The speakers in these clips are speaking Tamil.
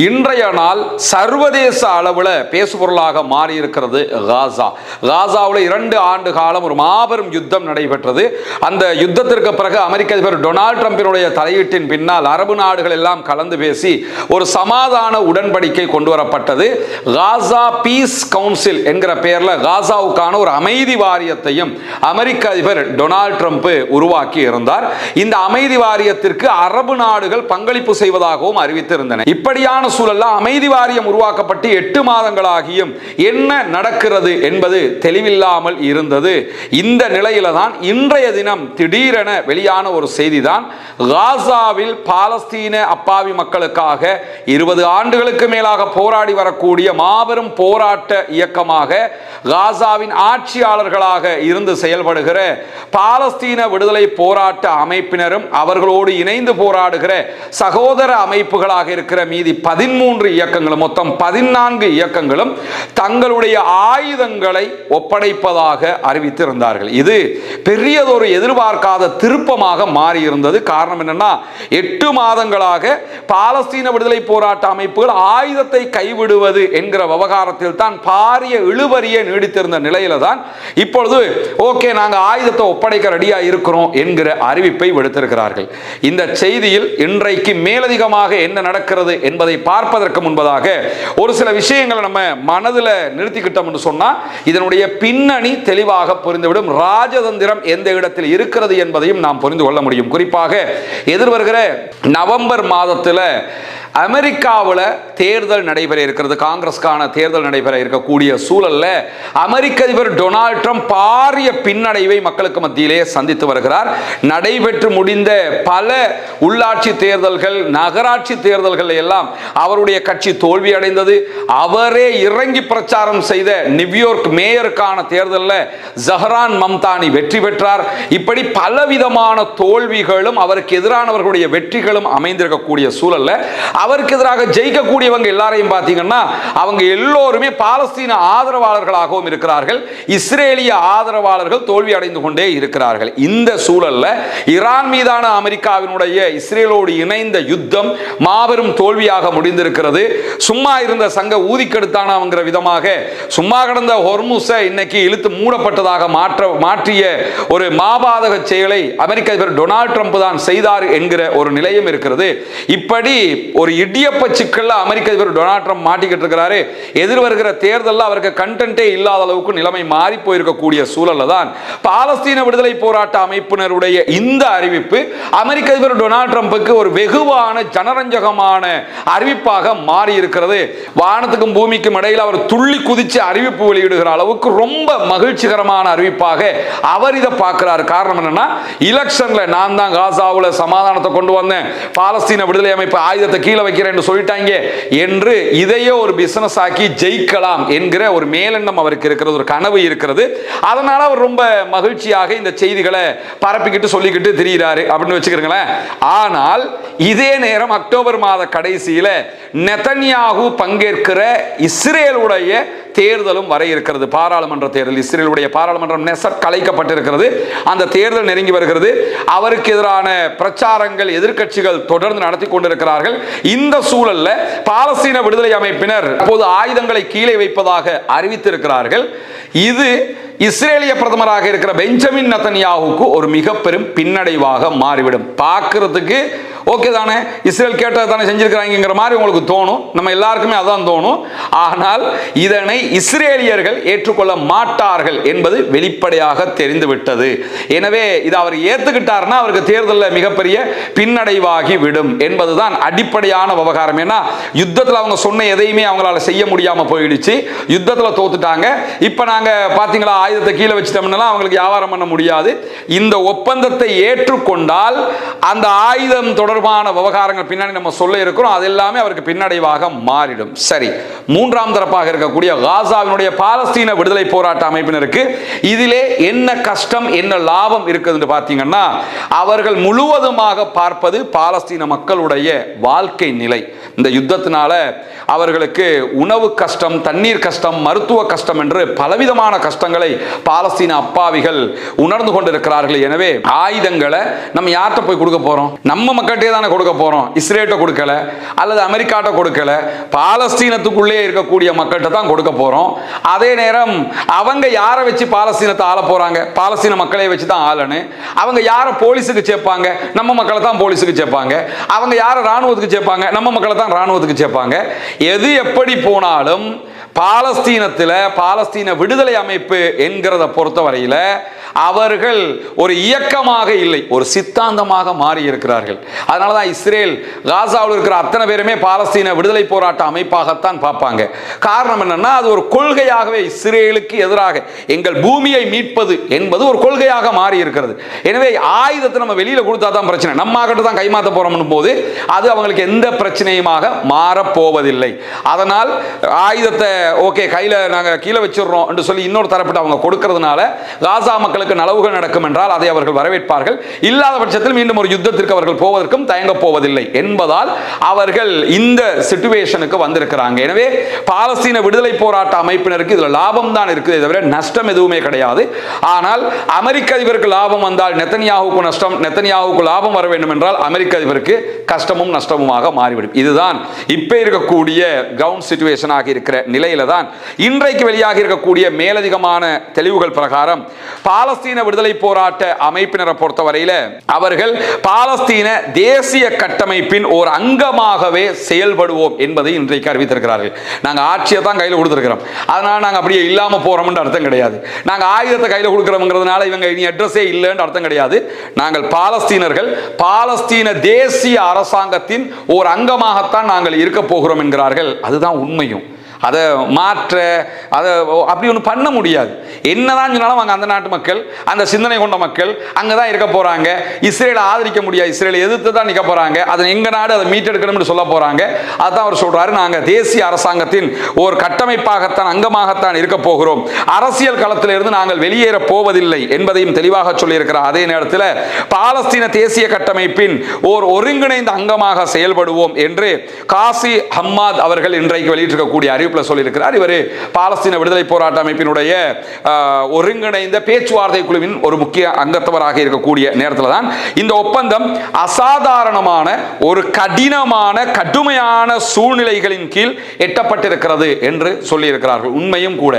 இன்றைய நாள் சர்வதேச அளவில் பேசுபொருளாக மாறி இருக்கிறது காசா. காசாவில் 2 ஆண்டு காலம் ஒரு மாபெரும் யுத்தம் நடைபெற்றது. அந்த யுத்தத்திற்கு பிறகு அமெரிக்க அதிபர் டொனால்ட் ட்ரம்பினுடைய தலையீட்டின் பின்னால் அரபு நாடுகள் எல்லாம் கலந்து பேசி ஒரு சமாதான உடன்படிக்கை கொண்டு வரப்பட்டது. காசா பீஸ் கவுன்சில் என்கிற பெயரில் காசாவுக்கான ஒரு அமைதி வாரியத்தையும் அமெரிக்க அதிபர் டொனால்ட் ட்ரம்ப் உருவாக்கி இருந்தார். இந்த அமைதி வாரியத்திற்கு அரபு நாடுகள் பங்களிப்பு செய்வதாகவும் அறிவித்திருந்தன. இப்படியான சூழல்ல அமைதி வாரியம் உருவாக்கப்பட்டு 8 மாதங்களாகியும் என்ன நடக்கிறது என்பது தெளிவில்லாமல் இருந்தது. இந்த நிலையில தான் இன்றைய தினம் திடீரென வெளியான ஒரு செய்திதான், காசாவில் பாலஸ்தீன அப்பாவி மக்களுக்காக 20 ஆண்டுகளுக்கு மேலாக போராடி வரக்கூடிய மாபெரும் போராட்ட இயக்கமாக காசாவின் ஆட்சியாளர்களாக இருந்து செயல்படுகிற பாலஸ்தீன விடுதலை போராட்ட அமைப்பினரும் அவர்களோடு இணைந்து போராடுகிற சகோதர அமைப்புகளாக இருக்கிற மீதி 13 இயக்கங்களும், மொத்தம் 14 இயக்கங்களும் தங்களுடைய ஆயுதங்களை ஒப்படைப்பதாக அறிவித்திருந்தார்கள். இது பெரியதொரு எதிர்பார்க்காத திருப்பமாக மாறியிருந்தது. காரணம் என்னன்னா, 8 மாதங்களாக பாலஸ்தீன விடுதலை போராட்ட அமைப்புகள் ஆயுதத்தை கைவிடுவது என்கிற விவகாரத்தில் தான் பாரிய இழுபறிய நீடித்திருந்த நிலையில தான் இப்பொழுது ஓகே நாங்க ஆயுதத்தை ஒப்படைக்க ரெடியா இருக்கிறோம் என்கிற அறிவிப்பை விடுத்திருக்கிறார்கள். இந்த செய்தியில் இன்றைக்கு மேலதிகமாக என்ன நடக்கிறது என்பதை பார்ப்பதற்கு முன்பதாக ஒரு சில விஷயங்களை நம்ம மனதில் நிறுத்திக்கிட்டோம் என்று சொன்னா இதனுடைய பின்னணி தெளிவாக புரிந்துவிடும். ராஜதந்திரம் எந்த இடத்தில் இருக்கிறது என்பதையும் நாம் புரிந்து கொள்ள முடியும். குறிப்பாக எதிர்வருகிற நவம்பர் மாதத்தில் அமெரிக்காவில் தேர்தல் நடைபெற இருக்கிறது. காங்கிரஸ்கான தேர்தல் நடைபெற இருக்கக்கூடிய சூழல்ல அமெரிக்க அதிபர் டொனால்ட் ட்ரம்ப் பாரிய பின்னடைவை மக்களுக்கு மத்தியிலே சந்தித்து வருகிறார். நடைபெற்று முடிந்த பல உள்ளாட்சி தேர்தல்கள், நகராட்சி தேர்தல்கள் எல்லாம் அவருடைய கட்சி தோல்வி அடைந்தது. அவரே இறங்கி பிரச்சாரம் செய்த நியூயார்க் மேயருக்கான தேர்தலில் ஜஹரான் மம்தானி வெற்றி பெற்றார். இப்படி பலவிதமான தோல்விகளும் அவருக்கு எதிரானவர்களுடைய வெற்றிகளும் அமைந்திருக்கக்கூடிய சூழல்ல அவருக்கு எதிராக ஜெயிக்கக்கூடியவங்க எல்லாரையும் பார்த்தீங்கன்னா அவங்க எல்லோருமே பாலஸ்தீன ஆதரவாளர்களாகவும் இருக்கிறார்கள். இஸ்ரேலிய ஆதரவாளர்கள் தோல்வி அடைந்து கொண்டே இருக்கிறார்கள். இந்த சூழல்ல ஈரான் மீதான அமெரிக்காவினுடைய இஸ்ரேலோடு இணைந்த யுத்தம் மாபெரும் தோல்வியாக முடிந்திருக்கிறது. சும்மா இருந்த சங்க ஊதிக்கெடுத்தானங்கிற விதமாக சும்மா கடந்த ஹொர்முஸை இன்னைக்கு இழுத்து மூடப்பட்டதாக மாற்றிய ஒரு மாபாதக செயலை அமெரிக்க அதிபர் டொனால்ட் ட்ரம்ப் தான் செய்தார் என்கிற ஒரு நிலையும் இருக்கிறது. இப்படி ஒரு இடியப்ப சிக்கல்ல அமெரிக்க அதிபர் டொனால்ட் ட்ரம்ப் மாட்டிக்கிட்டு இருக்கிறாரு. எதிர்வருகிற தேர்தலில் அவருக்கு கண்டென்ட்டே இல்லாத அளவுக்கு நிலைமை மாறி போயிருக்கக்கூடிய சூழல்ல தான் பாலஸ்தீன விடுதலை போராட்ட அமைப்பினருடைய இந்த அறிவிப்பு அமெரிக்க அதிபர் டொனால்ட் ட்ரம்புக்கு ஒரு வெகுவான ஜனரஞ்சகமான அறிவிப்பாக மாறி இருக்கிறது. வானத்துக்கும் பூமிக்கும் இடையில் அவர் துள்ளி குதிச்சு அறிவிப்பு வெளியிடுகிற அளவுக்கு ரொம்ப மகிழ்ச்சிகரமான அறிவிப்பாக அவர் இதை பார்க்கிறார். காரணம் என்னன்னா, எலெக்ஷன்ல நான் தான் காசாவில் சமாதானத்தை கொண்டு வந்தேன், பாலஸ்தீன விடுதலை அமைப்பு ஆயுதத்தை கீழே வைக்கிறேன்னு சொல்லிட்டாங்க என்று இதையே ஒரு பிசினஸ் ஆக்கி ஜெயிக்கலாம் என்கிற ஒரு மேலெண்ணம் அவருக்கு இருக்கிறது, ஒரு கனவு இருக்கிறது. அதனால அவர் ரொம்ப மகிழ்ச்சியாக இந்த செய்திகளை பரப்பிக்கிட்டு சொல்லிக்கிட்டு திரியிறாரு அப்படின்னு வச்சுக்கிறீங்களேன். ஆனால் இதே நேரம் அக்டோபர் மாத கடைசியில நெதன்யாகு பங்கேற்கிற இஸ்ரேலுடைய தேர்தலும் வர இருக்கிறது. பாராளுமன்ற தேர்தல், இஸ்ரேலுடைய பாராளுமன்றம் நெசட் கலைக்கப்பட்டிருக்கிறது. அந்த தேர்தல் நெருங்கி வருகிறது. அவருக்கு எதிரான பிரச்சாரங்கள் எதிர்க்கட்சிகள் தொடர்ந்து நடத்தி கொண்டிருக்கிறார்கள். இந்த சூழல்ல பாலஸ்தீன விடுதலை அமைப்பினர் அப்போது ஆயுதங்களை கீழே வைப்பதாக அறிவித்திருக்கிறார்கள். இது இஸ்ரேலிய பிரதமராக இருக்கிற பெஞ்சமின் நெதன்யாகுவுக்கு ஒரு மிக பெரும் பின்னடைவாக மாறிவிடும். பார்க்கிறதுக்கு ஓகே தானே, இஸ்ரேல் கேட்டதை தானே செஞ்சிருக்கிறாங்கிற மாதிரி உங்களுக்கு தோணும். நம்ம எல்லாருக்குமே அதான் தோணும். ஆனால் இதனை இஸ்ரேலியர்கள் ஏற்றுக்கொள்ள மாட்டார்கள் என்பது வெளிப்படையாக தெரிந்துவிட்டது. எனவே இதை அவர் ஏற்றுக்கிட்டார்னா அவருக்கு தேர்தலில் மிகப்பெரிய பின்னடைவாகி விடும் என்பதுதான் அடிப்படையான விவகாரம். ஏன்னா யுத்தத்தில் அவங்க சொன்ன எதையுமே அவங்களால செய்ய முடியாம போயிடுச்சு. யுத்தத்தில் தோத்துட்டாங்க. இப்ப நாங்க பாத்தீங்களா ஆயுதத்தை கீழே வச்சுட்டோம்னா அவங்களுக்கு வியாபாரம் பண்ண முடியாது. இந்த ஒப்பந்தத்தை ஏற்றுக்கொண்டால் அந்த ஆயுதம் தொடர்பான விவகாரங்கள் பின்னாடி நம்ம சொல்ல இருக்கிறோம், அது எல்லாமே அவருக்கு பின்னடைவாக மாறிடும். சரி, மூன்றாம் தரப்பாக இருக்கக்கூடிய காசாவினுடைய பாலஸ்தீன விடுதலை போராட்ட அமைப்பினருக்கு இதிலே என்ன கஷ்டம் என்ன லாபம் இருக்குதுன்னு பார்த்தீங்கன்னா, அவர்கள் முழுவதுமாக பார்ப்பது பாலஸ்தீன மக்களுடைய வாழ்க்கை நிலை. இந்த யுத்தத்தினால அவர்களுக்கு உணவு கஷ்டம், தண்ணீர் கஷ்டம், மருத்துவ கஷ்டம் என்று பலவிதமான கஷ்டங்களை பாலஸ்தீன அப்பாவிகள் உணர்ந்து கொண்டிருக்கிறார்கள். எனவே ஆயுதங்களை நம்ம யார்கிட்ட போய் கொடுக்க போறோம்? நம்ம மக்கள்கிட்ட கிட்டே தானே கொடுக்க போறோம், இஸ்ரேல்கிட்ட கொடுக்கல அல்லது அமெரிக்காட்ட கொடுக்கல, பாலஸ்தீனத்துக்குள்ளே இருக்கக்கூடிய மக்கள்கிட்ட தான் கொடுக்க போறோம். அதே நேரம் அவங்க யாரை வச்சு பாலஸ்தீனத்தை ஆள போறாங்க, பாலஸ்தீன மக்களை வச்சு தான் ஆளணும். அவங்க யாரை போலீஸுக்கு சேர்ப்பாங்க, நம்ம மக்களை தான் போலீஸுக்கு சேர்ப்பாங்க. அவங்க யாரை ராணுவத்துக்கு சேர்ப்பாங்க, நம்ம மக்களை தான் ராணுவத்துக்கு சேர்ப்பாங்க. எது எப்படி போனாலும் பாலஸ்தீனத்தில் பாலஸ்தீன விடுதலை அமைப்பு என்கிறத பொறுத்தவரையில் அவர்கள் ஒரு இயக்கமாக இல்லை, ஒரு சித்தாந்தமாக மாறி இருக்கிறார்கள். அதனால தான் இஸ்ரேல் காசாவில் இருக்கிற அத்தனை பேருமே பாலஸ்தீன விடுதலை போராட்ட அமைப்பாகத்தான் பார்ப்பாங்க. காரணம் என்னன்னா, அது ஒரு கொள்கையாகவே இஸ்ரேலுக்கு எதிராக எங்கள் பூமியை மீட்பது என்பது ஒரு கொள்கையாக மாறி இருக்கிறது. எனவே ஆயுதத்தை நம்ம வெளியில கொடுத்தா தான் பிரச்சனை, நம்ம கிட்ட தான் கைமாற்ற போறோம் போது அது அவங்களுக்கு எந்த பிரச்சனையுமாக மாறப்போவதில்லை. அதனால் ஆயுதத்தை ஓகே கையில நாங்க கீழே வச்சிடறோம் என்று சொல்லி இன்னொரு தரப்பிட்டு அவங்க கொடுக்கிறதுனால காசா மக்களுக்கு நலவுகள் நடக்கும் என்றால் அதை அவர்கள் வரவேற்பார்கள். இல்லாத பட்சத்தில் மீண்டும் ஒரு யுத்தத்திற்கு அவர்கள் போவதற்கும் தயங்க போவதில்லை என்பதால் அவர்கள் இந்த சிச்சுவேஷனுக்கு வந்திருக்கிறாங்க. எனவே பாலஸ்தீன விடுதலை போராட்ட அமைப்பினருக்கு இதுல லாபம் தான் இருக்குது, தவிர நஷ்டம் எதுவுமே கிடையாது. ஆனால் அமெரிக்க அதிபருக்கு லாபம் வந்தால் நெத்தன்யாஹுவுக்கு நஷ்டம், நெத்தன்யாஹுவுக்கு லாபம் வர வேண்டும் என்றால் அமெரிக்க அதிபருக்கு கஷ்டமும் நஷ்டமுமாக மாறிவிடும். இதுதான் இப்ப இருக்கக்கூடிய கிரவுண்ட் சிச்சுவேஷன் ஆகி இருக்கிற நிலையில தான் இன்றைக்கு வெளியாக இருக்கக்கூடிய மேலதிகமான தெளிவுகள் பிரகாரம் பாலஸ்தீன விடுதலை போராட்ட அமைப்பினரை பொறுத்தவரையில் அவர்கள் பாலஸ்தீன தேசிய கட்டமைப்பின் ஒரு அங்கமாகவே செயல்படுவோம் என்பதை இன்றைக்கு அறிவித்திருக்கிறார்கள். நாங்கள் ஆட்சியை தான் கையில் கொடுத்திருக்கிறோம், அதனால நாங்கள் அப்படியே இல்லாம போறோம்னு அர்த்தம் கிடையாது. நாங்கள் ஆயுதத்தை கையில் கொடுக்கிறோம்ங்கிறதுனால இவங்க இனி அட்ரஸே இல்லைன்னு அர்த்தம் கிடையாது. நாங்கள் பாலஸ்தீனர்கள் பாலஸ்தீன தேசிய அரசாங்கத்தின் ஒரு அங்கமாகத்தான் நாங்கள் இருக்க போகிறோம் என்கிறார்கள். அதுதான் உண்மையும். அதை மாற்ற அதை அப்படி ஒன்று பண்ண முடியாது. என்னதான் சொன்னாலும் அவங்க அந்த நாட்டு மக்கள், அந்த சிந்தனை கொண்ட மக்கள் அங்கே தான் இருக்க போறாங்க. இஸ்ரேலை ஆதரிக்க முடியாது, இஸ்ரேலை எதிர்த்து தான் நிற்க போறாங்க. அதை எங்க நாடு அதை மீட்டெடுக்கணும்னு சொல்ல போறாங்க. அதுதான் அவர் சொல்றாரு, நாங்கள் தேசிய அரசாங்கத்தின் ஒரு கட்டமைப்பாகத்தான் அங்கமாகத்தான் இருக்க போகிறோம், அரசியல் களத்திலிருந்து நாங்கள் வெளியேற போவதில்லை என்பதையும் தெளிவாக சொல்லியிருக்கிறார். அதே நேரத்தில் பாலஸ்தீன தேசிய கட்டமைப்பின் ஒரு ஒருங்கிணைந்த அங்கமாக செயல்படுவோம் என்று காசி ஹம்மாத் அவர்கள் இன்றைக்கு வெளியிட்டிருக்கக்கூடிய அறிவிப்பு சொல்லியிருக்கிறார். இவர் பாலஸ்தீன விடுதலை போராட்ட அமைப்பினுடைய ஒருங்கிணைந்த பேச்சுவார்த்தை குழுவின் ஒரு முக்கிய அங்கத்தவராக இருக்கக்கூடிய நேரத்தில் தான் இந்த ஒப்பந்தம் அசாதாரணமான ஒரு கடினமான கடுமையான சூழ்நிலைகளின் கீழ் எட்டப்பட்டிருக்கிறது என்று சொல்லியிருக்கிறார்கள். உண்மையும் கூட.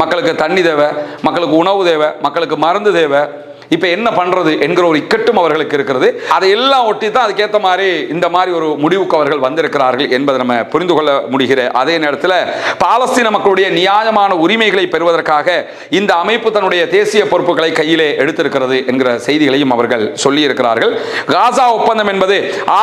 மக்களுக்கு தண்ணி தேவை, மக்களுக்கு உணவு தேவை, மக்களுக்கு மருந்து தேவை. இப்ப என்ன பண்றது என்கிற ஒரு இக்கட்டும் அவர்களுக்கு இருக்கிறது. அதையெல்லாம் ஒட்டி தான் அதுக்கேற்ற மாதிரி இந்த மாதிரி ஒரு முடிவுக்கு அவர்கள் வந்திருக்கிறார்கள் என்பதை நம்ம புரிந்து கொள்ள முடிகிற அதே நேரத்தில் பாலஸ்தீன மக்களுடைய நியாயமான உரிமைகளை பெறுவதற்காக இந்த அமைப்பு தன்னுடைய தேசிய பொறுப்புகளை கையிலே எடுத்திருக்கிறது என்கிற செய்திகளையும் அவர்கள் சொல்லி இருக்கிறார்கள். காசா ஒப்பந்தம் என்பது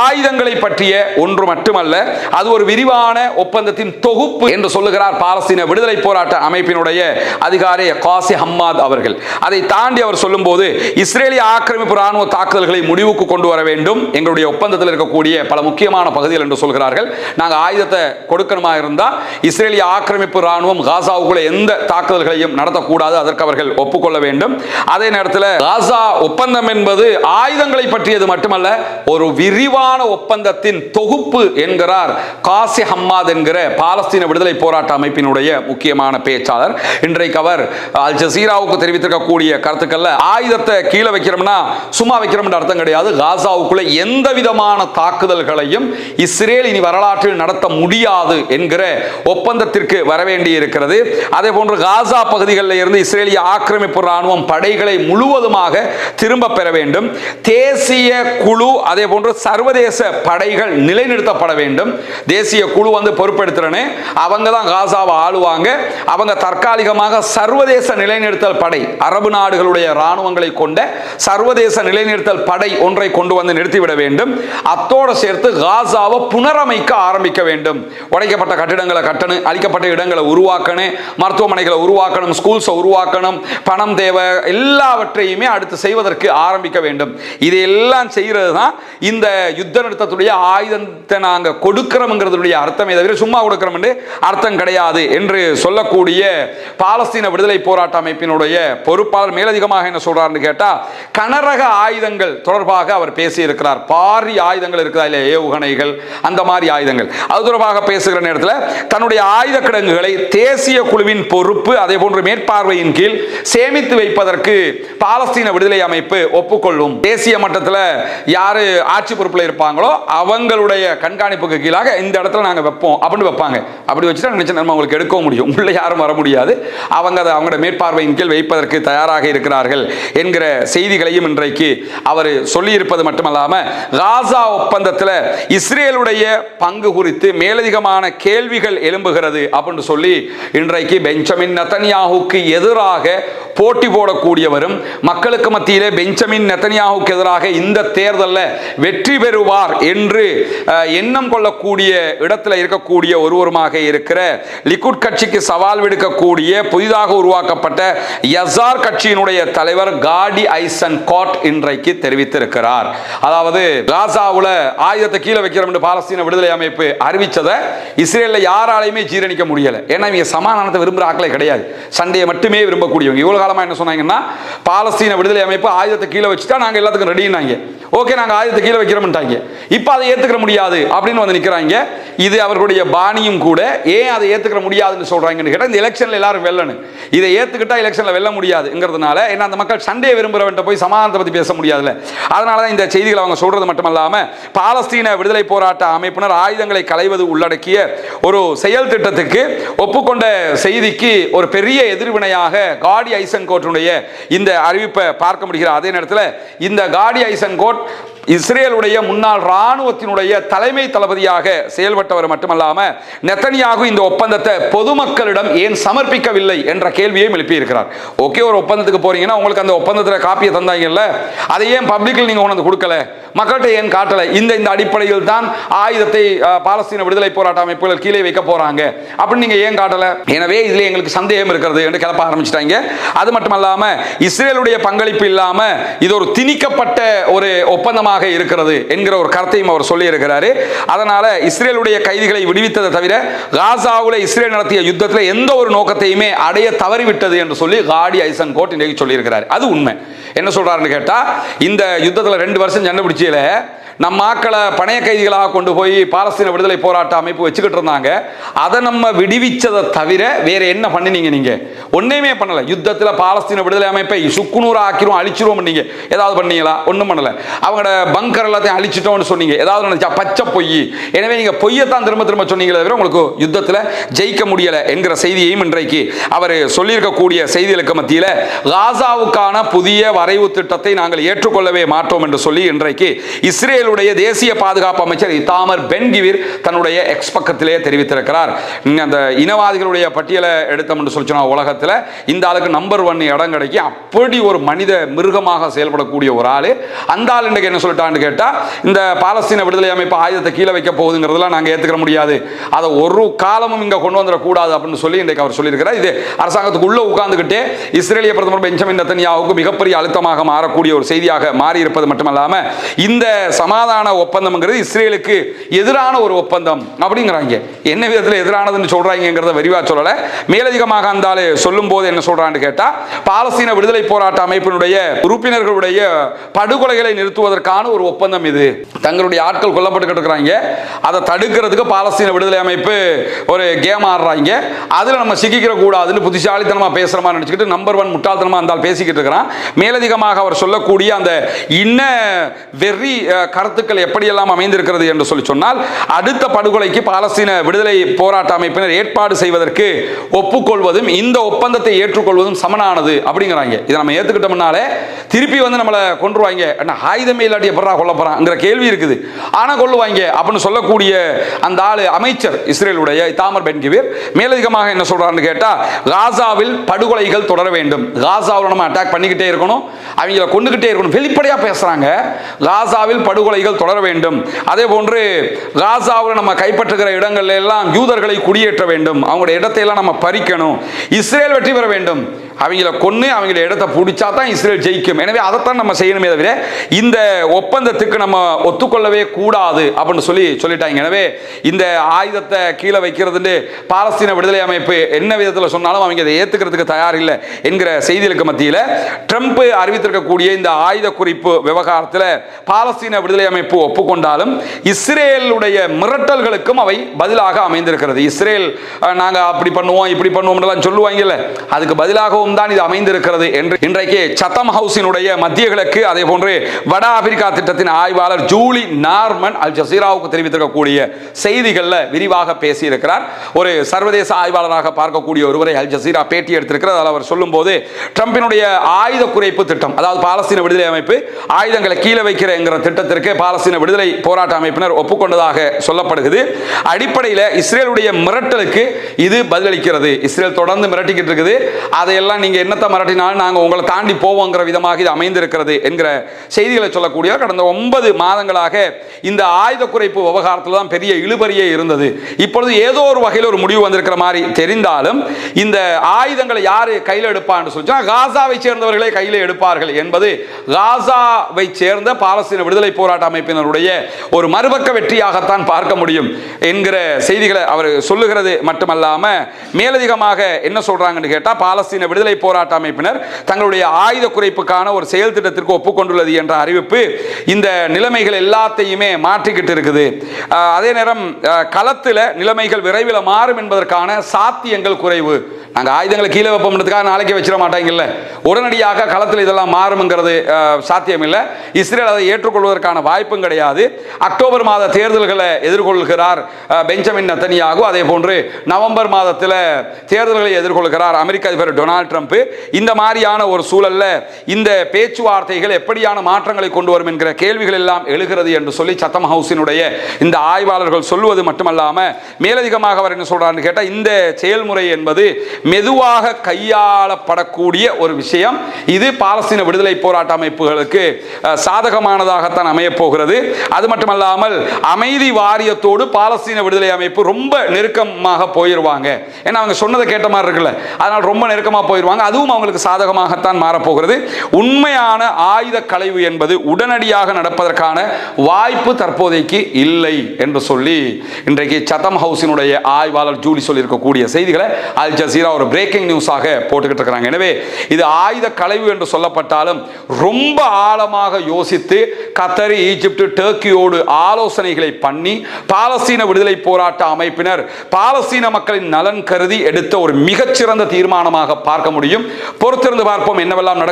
ஆயுதங்களை பற்றிய ஒன்று மட்டுமல்ல, அது ஒரு விரிவான ஒப்பந்தத்தின் தொகுப்பு என்று சொல்லுகிறார் பாலஸ்தீன விடுதலை போராட்ட அமைப்பினுடைய அதிகாரி காசி ஹம்மாத் அவர்கள். அதை தாண்டி அவர் சொல்லும் போது இஸ்ரேலிய ஆக்கிரமிப்பு ராணுவ தாக்குதல்களை முடிவுக்கு கொண்டு வர வேண்டும், எங்களுடைய ஒப்பந்தத்தில் இருக்கக்கூடிய பல முக்கியமான பகுதிகள் என்று சொல்கிறார்கள். நாங்கள் ஆயுதத்தை கொடுக்கணுமா இருந்தால் இஸ்ரேலிய ஆக்கிரமிப்பு ராணுவம் காசாவுக்குள்ள எந்த தாக்குதல்களையும் நடத்தக்கூடாது, அதற்கு அவர்கள் ஒப்புக்கொள்ள வேண்டும். அதே நேரத்தில் காசா ஒப்பந்தம் என்பது ஆயுதங்களை பற்றியது மட்டுமல்ல, ஒரு விரிவான ஒப்பந்தத்தின் தொகுப்பு என்கிறார் காசி ஹம்மாத் என்கிற பாலஸ்தீன விடுதலை போராட்ட அமைப்பினுடைய முக்கியமான பேச்சாளர். இன்றைக்கு அவர் அல் ஜசீராவுக்கு தெரிவித்திருக்கக்கூடிய கருத்துக்கள்ல ஆயுதத்தை கீழே வைக்கிறோம்னா சும்மா வைக்கிறோம் அர்த்தம் கிடையாது. காசாவுக்குள்ள எந்த விதமான தாக்குதல்களையும் இஸ்ரேல் இனி வரலாற்றில் நடத்த முடியாது என்கிற ஒப்பந்தத்திற்கு வரவேண்டி இருக்கிறது. அதே போன்று காசா பகுதிகளில் இருந்து இஸ்ரேலிய ஆக்கிரமிப்பு ராணுவம் படைகளை முழுவதுமாக திரும்ப பெற வேண்டும். தேசிய குழு அதே போன்று சர்வதேச படைகள் நிலைநிறுத்தப்பட வேண்டும். தேசிய குழு வந்து பொறுப்பெடுத்துறனே, அவங்க தான் காசாவை ஆளுவாங்க. அவங்க தற்காலிகமாக சர்வதேச நிலைநிறுத்தல் படை, அரபு நாடுகளுடைய ராணுவங்களை கொண்ட சர்வதேச நிலைநிறுத்தல் படை ஒன்றை கொண்டு வந்து நிறுத்திவிட வேண்டும். அத்தோடு சேர்த்து காசாவை புனரமைக்க ஆரம்பிக்க வேண்டும். உடைக்கப்பட்ட கட்டிடங்களை கட்டணும், அழிக்கப்பட்ட இடங்களை உருவாக்கணும், மருத்துவமனைகளை உருவாக்கணும், ஸ்கூல்ஸை உருவாக்கணும், பணம் தேவை, எல்லாவற்றையுமே அடுத்து செய்வதற்கு ஆரம்பிக்க வேண்டும். இதையெல்லாம் செய்கிறது தான் இந்த யுத்த நிறுத்தத்துடைய ஆயுதத்தை நாங்கள் கொடுக்கிறோம்ங்கிறதுடைய அர்த்தமே தவிர சும்மா கொடுக்கிறோம் என்று அர்த்தம் கிடையாது என்று சொல்லக்கூடிய பாலஸ்தீன விடுதலை போராட்ட அமைப்பினுடைய பொறுப்பாளர் மேலதிகமாக என்ன சொல்றார் சொல்றாருன்னு கேட்டா, கனரக ஆயுதங்கள் தொடர்பாக அவர் பேசி இருக்கிறார். பாரி ஆயுதங்கள் இருக்கிறதா இல்ல, ஏவுகணைகள், அந்த மாதிரி ஆயுதங்கள், அது தொடர்பாக பேசுகிற நேரத்தில் தன்னுடைய ஆயுத கிடங்குகளை தேசிய குழுவின் பொறுப்பு அதே போன்று மேற்பார்வையின் கீழ் சேமித்து வைப்பதற்கு பாலஸ்தீன விடுதலை அமைப்பு ஒப்புக்கொள்ளும். தேசிய மட்டத்தில் யாரு ஆட்சி பொறுப்பில் இருப்பாங்களோ அவங்களுடைய கண்காணிப்புக்கு கீழாக இந்த இடத்துல நாங்கள் வைப்போம் அப்படின்னு வைப்பாங்க. அப்படி வச்சுட்டா நினைச்ச நம்ம அவங்களுக்கு எடுக்க முடியும், உள்ள யாரும் வர முடியாது, அவங்க அதை அவங்களோட மேற்பார்வையின் கீழ் வைப்பதற்கு தயாராக இருக்கிறார்கள் என்கிற செய்திகளையும் இன்றைக்கு அவர் சொல்லியிருப்பது மட்டுமல்லாம, காசா ஒப்பந்தத்தில் இஸ்ரேலுடைய பங்கு குறித்து மேலதிகமான கேள்விகள் எழும்புகிறது அப்படின்னு சொல்லி இன்றைக்கு பெஞ்சமின் நெதன்யாஹுக்கு எதிராக போட்டி போடக்கூடியவரும் மக்களுக்கு மத்தியிலே பெஞ்சமின் நெதன்யாஹுக்கு எதிராக இந்த தேர்தலில் வெற்றி பெறுவார் என்று எண்ணம் கொள்ளக்கூடிய இடத்துல இருக்கக்கூடிய ஒருவருமாக இருக்கிற லிக்குட் கட்சிக்கு சவால் விடுக்கக்கூடிய புதிதாக உருவாக்கப்பட்ட யசார் கட்சியினுடைய தலைவர் காடி ஐசன்கோட் இன்றைக்கு தெரிவித்திருக்கிறார். அதாவது காசாவுல ஆயுதத்தை கீழே வைக்கிறோம் என்று பாலஸ்தீன விடுதலை அமைப்பு அறிவிச்சதை இஸ்ரேல்ல யாராலையுமே ஜீரணிக்க முடியல. ஏன்னா இவங்க சமாதானத்தை விரும்புற ஆட்களே கிடையாது, சண்டையை மட்டுமே விரும்பக்கூடியவங்க. இவ்வளவு காலமா என்ன சொன்னாங்கன்னா, பாலஸ்தீன விடுதலை அமைப்பு ஆயுதத்தை கீழே வச்சுட்டா நாங்க எல்லாத்துக்கும் ரெடினாங்க, ஓகே நாங்க ஆயுதத்தை கீழே வைக்கிறோம்ட்டாங்க. இப்ப அதை ஏத்துக்கிற முடியாது அப்படின்னு வந்து நிக்கிறாங்க. இது அவர்களுடைய பாணியும் கூட. ஏன் அதை ஏத்துக்கிற முடியாதுன்னு சொல்றாங்கன்னு கேட்டா, இந்த எலெக்ஷன்ல எல்லாரும் வெல்லணும், இதை ஏத்துக்கிட்டா எலெக்ஷன்ல வெல்ல முடியாதுங்கிறதுனால, ஏன்னா அந்த மக்கள் சண்டையை விரும்புறவன்ட்ட போய் சமாதானத்தை பத்தி பேச முடியாதுல்ல. அதனாலதான் இந்த செய்திகளை அவங்க சொல்றது மட்டுமல்லாம, பாலஸ்தீன விடுதலை போராட்ட அமைப்பினர் ஆயுதங்களை களைவது உள்ளடக்கிய ஒரு செயல் திட்டத்துக்கு ஒப்புக்கொண்ட செய்திக்கு ஒரு பெரிய எதிர்வினையாக காடி ஐசன்கோட்டுடைய இந்த அறிவிப்பை பார்க்க முடிகிற அதே நேரத்தில், இந்த காடி ஐசன்கோட் இஸ்ரேலுடைய முன்னாள் ராணுவத்தினுடைய தலைமை தளபதியாக செயல்பட்டவர் மட்டுமல்லாம, நெதன்யாகு இந்த ஒப்பந்தத்தை பொதுமக்களிடம் ஏன் சமர்ப்பிக்கவில்லை என்ற கேள்வியை எழுப்பி இருக்கிறார். ஓகே, ஒரு ஒப்பந்தத்துக்கு போறீங்கன்னா உங்களுக்கு அந்த ஒப்பந்தத்தில் காப்பியை தந்தாங்கல்ல, அதை ஏன் பப்ளிக்கில் நீங்க கொண்டு கொடுக்கல, மக்கள்கிட்ட ஏன் காட்டல? இந்த அடிப்படையில் தான் ஆயுதத்தை பாலஸ்தீன விடுதலை போராட்ட அமைப்புகள் கீழே வைக்க போறாங்க அப்படின்னு நீங்க ஏன் காட்டல? எனவே இதுல எங்களுக்கு சந்தேகம் இருக்கிறது என்று கிளப்ப ஆரம்பிச்சிட்டாங்க. அது மட்டுமல்லாம, இஸ்ரேலுடைய பங்களிப்பு இல்லாம இது ஒரு திணிக்கப்பட்ட ஒரு ஒப்பந்தமாக இருக்கிறது என்கிற ஒரு கருத்தையும் அவர் சொல்லி இருக்கிறாரு. அதனால இஸ்ரேலுடைய கைதிகளை விடுவித்ததை தவிர காசாவுல இஸ்ரேல் நடத்திய யுத்தத்தில் எந்த ஒரு நோக்கத்தையுமே அடைய தவறிவிட்டது என்று சொல்லி காடி ஐசன்கோட் இன்றைக்கு சொல்லி இருக்கிறார். அது உண்மை. என்ன சொல்றாருன்னு கேட்டா, இந்த யுத்தத்தில் 2 வருஷம் சண்டை பிடிச்சல நம்ம ஆக்களை பணைய கைதிகளாக கொண்டு போய் பாலஸ்தீன விடுதலை போராட்ட அமைப்பு வச்சுக்கிட்டு இருந்தாங்க. அதை நம்ம விடுவிச்சதை தவிர வேற என்ன பண்ணினீங்க? நீங்க ஒன்றுமே பண்ணல. யுத்தத்தில் பாலஸ்தீன விடுதலை அமைப்பை சுக்குநூறு ஆக்கிரும், அழிச்சிருவோம் பண்ணீங்க. ஏதாவது பண்ணீங்களா? ஒன்றும் பண்ணல. அவங்களோட பங்கர் எல்லாத்தையும் அழிச்சிட்டோம்னு சொன்னீங்க. ஏதாவது நினைச்சா பச்சை பொய். எனவே நீங்க பொய்யத்தான் திரும்ப திரும்ப சொன்னீங்களே தவிர உங்களுக்கு யுத்தத்தில் ஜெயிக்க முடியல என்கிற செய்தியையும் இன்றைக்கு அவர் சொல்லியிருக்கக்கூடிய செய்திகளுக்கு மத்தியில், காசாவுக்கான புதிய வரைவு திட்டத்தை நாங்கள் ஏற்றுக்கொள்ளவே மாட்டோம் என்று சொல்லி இன்றைக்கு இஸ்ரேல் தேசிய பாதுகாப்பு அமைச்சர் இத்தாமர் பென் கிவிர் தன்னுடைய எக்ஸ் பக்கத்திலே தெரிவித்திருக்கிறார். அந்த இனவாதிகளுடைய பட்டியலை எடுத்தோம் என்று சொல்லிச்சோன்னா, உலகத்தில் இந்த ஆளுக்கு நம்பர் 1 இடம் கிடைக்கும். அப்படி ஒரு மனித மிருகமாக செயல்படக்கூடிய ஒரு ஆளு. அந்த ஆள் இன்றைக்கு என்ன சொல்லிட்டான்னு கேட்டா, இந்த பாலஸ்தீன விடுதலை அமைப்பு ஆயுதத்தை கீழே வைக்க போகுதுங்கிறதுலாம் நாங்கள் ஏற்றுக்க முடியாது, அதை ஒரு காலமும் இங்கே கொண்டு வந்துடக்கூடாது அப்படின்னு சொல்லி இன்றைக்கு அவர் சொல்லியிருக்கிறார். இது அரசாங்கத்துக்கு உள்ள உட்கார்ந்துகிட்டே இஸ்ரேலிய பிரதமர் பெஞ்சமின் நெதன்யாஹுவுக்கு மிகப்பெரிய அழுத்தமாக மாறக்கூடிய ஒரு செய்தியாக மாறி இருப்பது மட்டுமல்லாம, இந்த சமாதான ஒப்பந்தம்ங்கிறது இஸ்ரேலுக்கு எதிரான ஒரு ஒப்பந்தம் அப்படிங்கிறாங்க. என்ன விதத்தில் எதிரானதுன்னு சொல்றாங்கிறத விரிவா சொல்லல. மேலதிகமாக அந்த சொல்லும் போது என்ன சொல்றான்னு கேட்டா, பாலஸ்தீன விடுதலை போராட்ட அமைப்பினுடைய உறுப்பினர்களுடைய படுகொலைகளை நிறுத்துவதற்கான ஒரு ஒப்பந்தம் இது. தங்களுடைய ஆட்கள் கொல்லப்பட்டு இருக்கிறாங்க, அதை தடுக்கிறதுக்கு பாலஸ்தீன விடுதலை அமைப்பு ஒரு கேம் ஆடுறாங்க. அதுல நம்ம சிக்கிக்கிற கூடாதுன்னு புத்திசாலித்தனமா பேசுற மாதிரி நினைச்சுக்கிட்டு நம்பர் 1 முட்டாள்தனமா இருந்தால் பேசிக்கிட்டு இருக்கிறான். மேலதிகமாக அவர் சொல்லக்கூடிய அந்த இன்ன வெறி கருத்துக்கள் எப்படியெல்லாம் அமைந்திருக்கிறது என்று சொல்லி சொன்னால், அடுத்த படுகொலைக்கு பாலஸ்தீன விடுதலை போராட்ட அமைப்பினர் ஏற்பாடு செய்வதற்கு ஒப்புக்கொள்வதும் இந்த ஒப்பந்தத்தை ஏற்றுக்கொள்வதும் சமனானது அப்படிங்கிறாங்க. இதை நம்ம ஏற்றுக்கிட்டோம்னாலே திருப்பி வந்து நம்மளை கொன்றுவாங்க, ஆயுதமே இல்லாட்டி எப்படா கொல்ல போறாங்கிற கேள்வி இருக்குது. ஆனா கொல்லுவாங்க அப்படின்னு சொல்லக்கூடிய அந்த ஆளு அமைச்சர் இஸ்ரேலுடைய இத்தாமர் பென் கிவிர் மேலதிகமாக என்ன சொல்றாருன்னு கேட்டா, காசாவில் படுகொலைகள் தொடர வேண்டும், காசாவில் நம்ம அட்டாக் பண்ணிக்கிட்டே இருக்கணும், அவங்கள கொண்டுகிட்டே இருக்கணும், வெளிப்படையா பேசுறாங்க. காசாவில் படுகொலைகள் தொடர வேண்டும். அதே போன்று காசாவில் நம்ம கைப்பற்றுகிற இடங்கள் எல்லாம் யூதர்களை குடியேற்ற வேண்டும், அவங்களுடைய இடத்தை எல்லாம் நம்ம பறிக்கணும், இஸ்ரேல் வெற்றி பெற வேண்டும். அவங்கள கொன்று அவங்கள இடத்தை பிடிச்சா தான் இஸ்ரேல் ஜெயிக்கும். எனவே அதைத்தான் நம்ம செய்யணுமே தவிர இந்த ஒப்பந்தத்துக்கு நம்ம ஒத்துக்கொள்ளவே கூடாது அப்படின்னு சொல்லிட்டாங்க. எனவே இந்த ஆயுதத்தை கீழே வைக்கிறது பாலஸ்தீன விடுதலை அமைப்பு என்ன விதத்தில் சொன்னாலும் அவங்க அதை ஏற்றுக்கிறதுக்கு தயார் இல்லை என்கிற செய்திகளுக்கு மத்தியில் ட்ரம்ப் அறிவித்திருக்கக்கூடிய இந்த ஆயுத குறிப்பு விவகாரத்தில் பாலஸ்தீன விடுதலை அமைப்பு ஒப்புக்கொண்டாலும் இஸ்ரேலுடைய மிரட்டல்களுக்கும் அவை பதிலாக அமைந்திருக்கிறது. இஸ்ரேல் நாங்கள் அப்படி பண்ணுவோம் இப்படி பண்ணுவோம் சொல்லுவாங்கல்ல, அதுக்கு பதிலாகவும் தான் இது அமைந்திருக்கிறது என்று இன்றைக்கு சத்தம் ஹவுஸினுடைய மத்திய கிழக்கு அதே போன்று வட ஆப்பிரிக்கா திட்டத்தின் ஆய்வாளர் ஜூலி நார்மன் அல் ஜசீராவுக்கு தெரிவித்திருக்கக்கூடிய செய்திகளில் விரிவாக பேசியிருக்கிறார். ஒரு சர்வதேச ஆய்வாளராக பார்க்கக்கூடிய ஒருவரை அல் ஜசீரா பேட்டி எடுத்திருக்கிறார். அதில் அவர் சொல்லும்போது ட்ரம்பினுடைய ஆயுத குறைப்பு திட்டம், அதாவது பாலஸ்தீன விடுதலை அமைப்பு ஆயுதங்களை கீழே வைக்கிற என்கிற திட்டத்திற்கு பாலஸ்தீன விடுதலை போராட்ட அமைப்பினர் ஒப்புக்கொண்டதாக சொல்லப்படுகிறது. அடிப்படையில் இஸ்ரேலுடைய மிரட்டலுக்கு இது பதிலளிக்கிறது. இஸ்ரேல் தொடர்ந்து மிரட்டிக்கிட்டு இருக்குது, அதையெல்லாம் நீங்க என்னத்தை மிரட்டினாலும் நாங்கள் உங்களை தாண்டி போவோங்கிற விதமாக இது அமைந்திருக்கிறது என்கிற செய்திகளை சொல்லக்கூடிய கடந்த 9 மாதங்களாக இந்த ஆயுத குறைப்பு விவகாரத்தில் தான் பெரிய இழுபறியே இருந்தது. இப்பொழுது ஏதோ ஒரு வகையில் ஒரு முடிவு வந்திருக்கிற மாதிரி தெரிந்தாலும் இந்த ஆயுதங்களை யாரு கையில் எடுப்பான்னு சொல்லி காசாவை சேர்ந்தவர்களே கையில் எடுப்பார்கள் என்பது காசாவை சேர்ந்த பாலஸ்தீன விடுதலை போராட்ட அமைப்பினருடைய ஒரு மறுபக்க வெற்றியாகத்தான் பார்க்க முடியும் என்கிற செய்திகளை அவர் சொல்லுகிறது. மட்டுமல்லாம மேலதிகமாக என்ன சொல்றாங்கன்னு கேட்டா, பாலஸ்தீன விடுதலை போராட்ட அமைப்பினர் தங்களுடைய ஆயுத குறைப்புக்கான ஒரு செயல் திட்டத்திற்கு ஒப்புக்கொண்டுள்ளது என்ற அறிவிப்பு இந்த நிலைமைகள் எல்லாத்தையுமே மாற்றிக்கிட்டு இருக்குது. அதே நேரம் களத்தில் நிலைமைகள் விரைவில் மாறும் என்பதற்கான சாத்தியங்கள் குறைவு. நாங்கள் ஆயுதங்களை கீழே வைப்போம்ன்றதுக்காக நாளைக்கு வச்சிட மாட்டாங்கல்ல, உடனடியாக களத்தில் இதெல்லாம் மாறும்ங்கிறது சாத்தியம் இல்லை. இஸ்ரேல் அதை ஏற்றுக்கொள்வதற்கான வாய்ப்பும் கிடையாது. அக்டோபர் மாத தேர்தல்களை எதிர்கொள்கிறார் பெஞ்சமின் நெத்தன்யாகு. அதே போன்று நவம்பர் மாதத்தில் தேர்தல்களை எதிர்கொள்கிறார் அமெரிக்க அதிபர் டொனால்ட் ட்ரம்ப். இந்த மாதிரியான ஒரு சூழல்ல இந்த பேச்சுவார்த்தைகள் எப்படியான மாற்றங்களை கொண்டு வரும் என்கிற கேள்விகள் எல்லாம் எழுகிறது என்று சொல்லி சத்தம் ஹவுஸினுடைய இந்த ஆய்வாளர்கள் சொல்வது மட்டுமல்லாம மேலதிகமாக அவர் என்ன சொல்றாருன்னு கேட்டா, இந்த செயல்முறை என்பது மெதுவாக கையாளப்படக்கூடிய ஒரு விஷயம். இது பாலஸ்தீன விடுதலை போராட்ட அமைப்புகளுக்கு சாதகமானதாகத்தான் அமைய போகிறது. அது மட்டுமல்லாமல் அமைதி வாரியத்தோடு பாலஸ்தீன விடுதலை அமைப்பு ரொம்ப நெருக்கமாக போயிருவாங்க. ஏன்னா அவங்க சொன்னதை கேட்ட மாதிரி இருக்குல்ல, அதனால் ரொம்ப நெருக்கமாக போயிருவாங்க. அதுவும் அவங்களுக்கு சாதகமாகத்தான் மாறப்போகிறது. உண்மையான ஆயுத களைவு என்பது உடனடியாக நடப்பதற்கான வாய்ப்பு தற்போதைக்கு இல்லை என்று சொல்லி இன்றைக்கு சத்தம் ஹவுஸினுடைய ஆய்வாளர் ஜூலி சொல்லியிருக்கக்கூடிய செய்திகளை அல் ஜசீரா ஒரு பிரேக்கிங் நியூஸாக போட்டுக்கிட்டு இருக்கிறாங்க. எனவே இது ஆயுத களைவு என்று சொல்லப்பட்டாலும் ரொம்ப ஆழமாக யோசித்து கத்தர், ஈஜிப்ட், டர்க்கியோடு ஆலோசனைகளை பண்ணி பாலஸ்தீன விடுதலை போராட்ட அமைப்பினர் பாலஸ்தீன மக்களின் நலன் கருதி எடுத்த ஒரு மிகச்சிறந்த தீர்மானமாக பார்க்க முடியும். பொறுத்திருந்து பார்ப்போம் என்னவெல்லாம் நடக்கும்.